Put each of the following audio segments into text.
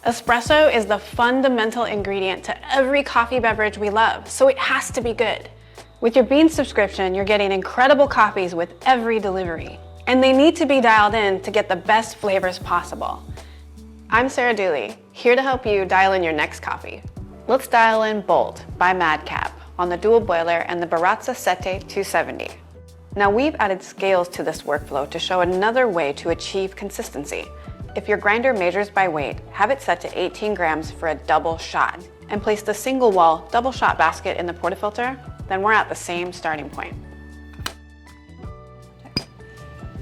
Espresso is the fundamental ingredient to every coffee beverage we love, so it has to be good. With your Beanz subscription, you're getting incredible coffees with every delivery, and they need to be dialed in to get the best flavors possible. I'm Dooley, here to help you dial in your next coffee. Let's dial in Bolt by Madcap on the dual boiler and the Baratza Sette 270. Now we've added scales to this workflow to show another way to achieve consistency. If your grinder measures by weight, have it set to 18 grams for a double shot, and place the single wall double shot basket in the portafilter, then we're at the same starting point.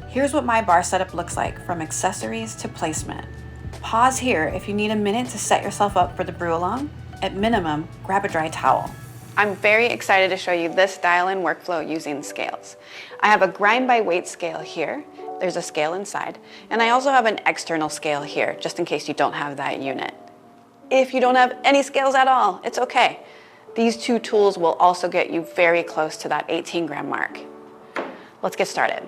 Here's what my bar setup looks like from accessories to placement. Pause here if you need a minute to set yourself up for the brew along. At minimum, grab a dry towel. I'm very excited to show you this dial-in workflow using scales. I have a grind by weight scale here. There's a scale inside, and I also have an external scale here, just in case you don't have that unit. If you don't have any scales at all, it's okay. These two tools will also get you very close to that 18 gram mark. Let's get started.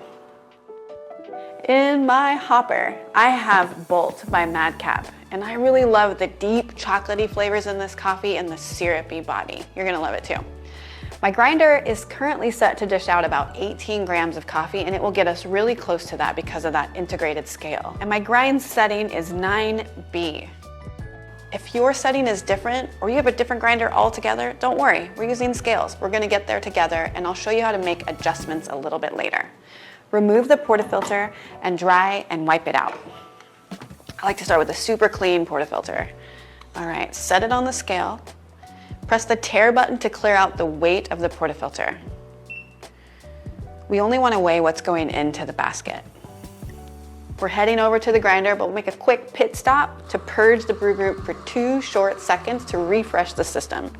In my hopper, I have Bolt by Madcap, and I really love the deep chocolatey flavors in this coffee and the syrupy body. You're gonna love it too. My grinder is currently set to dish out about 18 grams of coffee, and it will get us really close to that because of that integrated scale. And my grind setting is 9B. If your setting is different or you have a different grinder altogether, don't worry, we're using scales. We're gonna get there together, and I'll show you how to make adjustments a little bit later. Remove the portafilter and dry and wipe it out. I like to start with a super clean portafilter. All right, set it on the scale. Press the tare button to clear out the weight of the portafilter. We only want to weigh what's going into the basket. We're heading over to the grinder, but we'll make a quick pit stop to purge the brew group for 2 short seconds to refresh the system.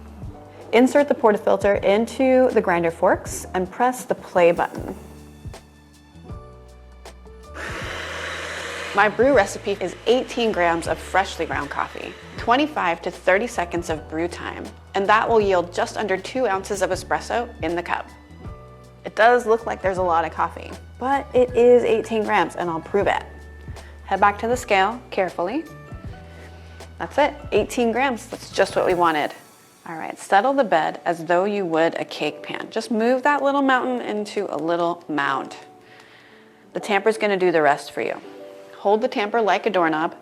Insert the portafilter into the grinder forks and press the play button. My brew recipe is 18 grams of freshly ground coffee, 25 to 30 seconds of brew time, and that will yield just under 2 ounces of espresso in the cup. It does look like there's a lot of coffee, but it is 18 grams, and I'll prove it. Head back to the scale carefully. That's it, 18 grams, that's just what we wanted. All right, settle the bed as though you would a cake pan. Just move that little mountain into a little mound. The tamper's gonna do the rest for you. Hold the tamper like a doorknob.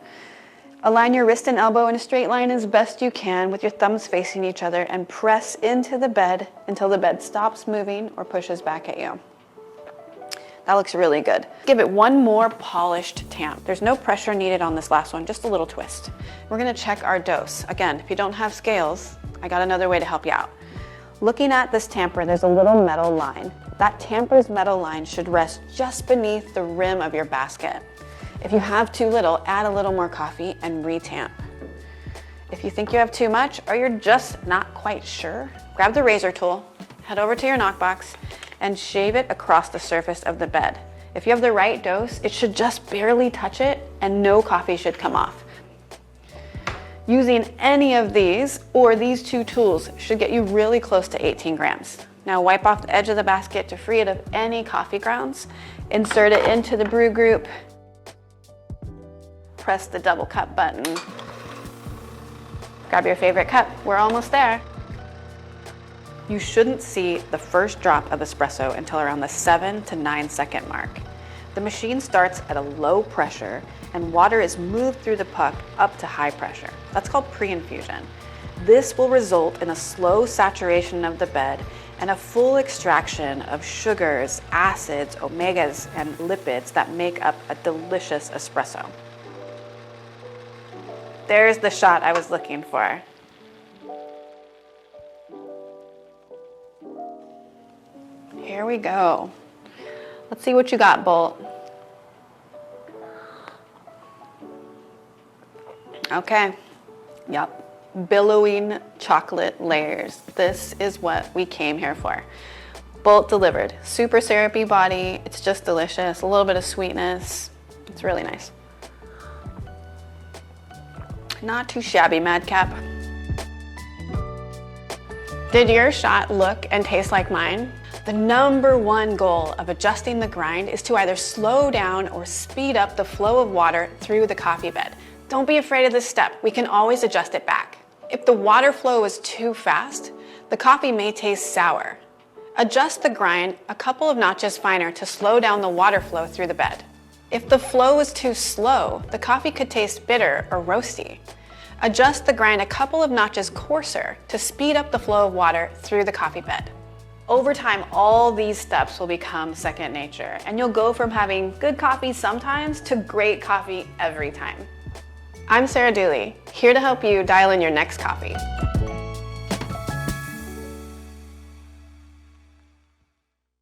Align your wrist and elbow in a straight line as best you can with your thumbs facing each other, and press into the bed until the bed stops moving or pushes back at you. That looks really good. Give it one more polished tamp. There's no pressure needed on this last one, just a little twist. We're gonna check our dose. Again, if you don't have scales, I got another way to help you out. Looking at this tamper, there's a little metal line. That tamper's metal line should rest just beneath the rim of your basket. If you have too little, add a little more coffee and re-tamp. If you think you have too much or you're just not quite sure, grab the razor tool, head over to your knockbox, and shave it across the surface of the bed. If you have the right dose, it should just barely touch it and no coffee should come off. Using any of these or these two tools should get you really close to 18 grams. Now wipe off the edge of the basket to free it of any coffee grounds. Insert it into the brew group. Press the double cup button. Grab your favorite cup. We're almost there. You shouldn't see the first drop of espresso until around the 7 to 9 second mark. The machine starts at a low pressure and water is moved through the puck up to high pressure. That's called pre-infusion. This will result in a slow saturation of the bed and a full extraction of sugars, acids, omegas, and lipids that make up a delicious espresso. There's the shot I was looking for. Here we go. Let's see what you got, Bolt. Okay, yep, billowing chocolate layers. This is what we came here for. Bolt delivered. Super syrupy body, it's just delicious, a little bit of sweetness. It's really nice. Not too shabby, Madcap. Did your shot look and taste like mine? The #1 goal of adjusting the grind is to either slow down or speed up the flow of water through the coffee bed. Don't be afraid of this step. We can always adjust it back. If the water flow is too fast, the coffee may taste sour. Adjust the grind a couple of notches finer to slow down the water flow through the bed. If the flow is too slow, the coffee could taste bitter or roasty. Adjust the grind a couple of notches coarser to speed up the flow of water through the coffee bed. Over time, all these steps will become second nature, and you'll go from having good coffee sometimes to great coffee every time. I'm Sarah Dooley, here to help you dial in your next coffee.